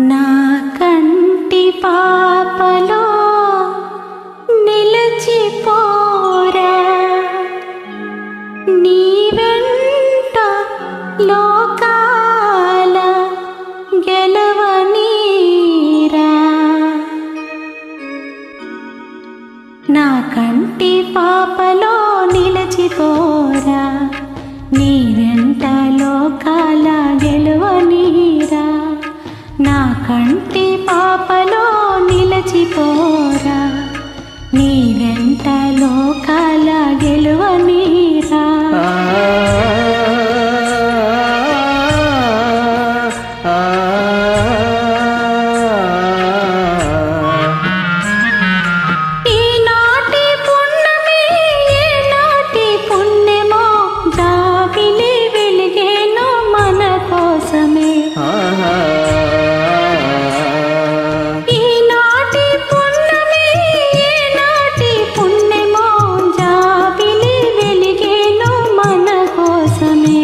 నా కంటి పాపలో నిలిచిపోరా నీ వెంట లోకాల గెలవనీరా నా కంటి పాపలో నిలిచిపోరా నీ వెంట లోకాల గెలవనీరా నా కంటి పాపలో నిలిచిపోరా నీ వెంట లోకాల గెలవనీరా ఈనాటి పుణ్యమే ఏనాటి పుణ్యమో జాబిలి వెలిగేను మన కోసమే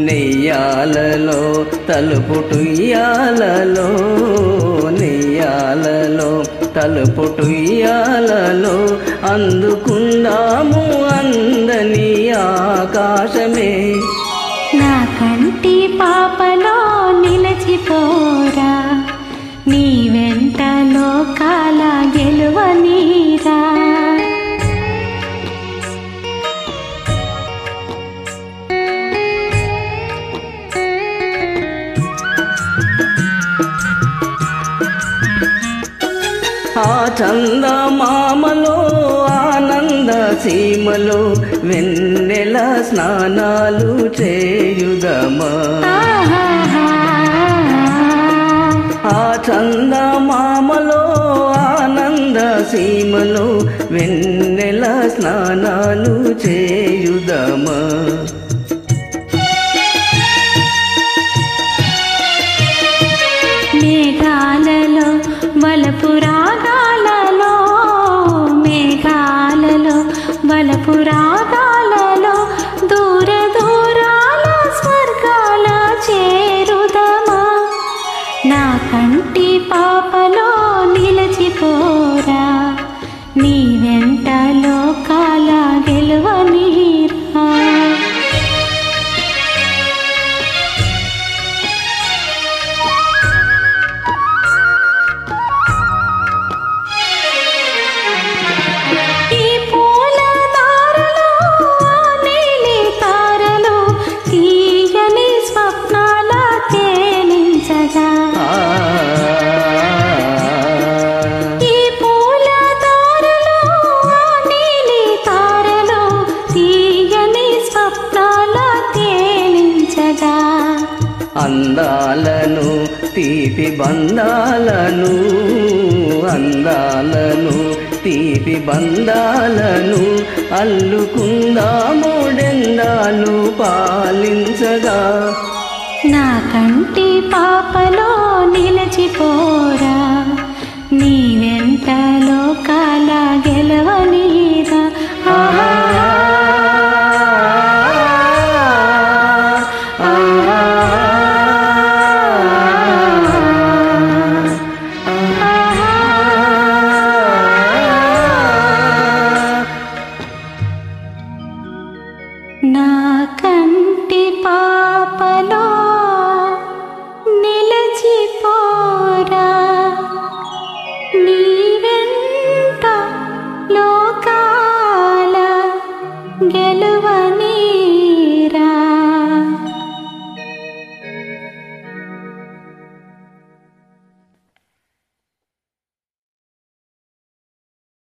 నెయ్యాలలో తలుపుటుయ్యాలలో నెయ్యాలలో తలుపుటుయ్యాలలో అందుకుందాము అందని ఆకాశమే నా కంటి పాపలో నిలిచిపోరా నీ వెంట లోకాల గెలవనీరా ఆ చందమామలో ఆనంద సీమలో వెన్నెల స్నానాలు చేయుదమా ఆ చందమామలో ఆనంద సీమలో వెన్నెల స్నానాలు చేయుదమా మేఘాలలో వలపు రాగాలలో మేఘాలలో వలపు రాగాలలో దూర దూరాల స్వర్గాల చేరుదమా నా కంటి పాపలో నిలిచిపోరా నీ వెంట లోకాల గెలవనీరా అందాలను తీపి బంధాలను అందాలను తీపి బంధాలను అల్లుకుందాముడెందాలు పాలించగా నా కంటి పాపలో నిలిచిపోరా నీ వెంట లోకాల గెలవనీరా నా కంటి పాప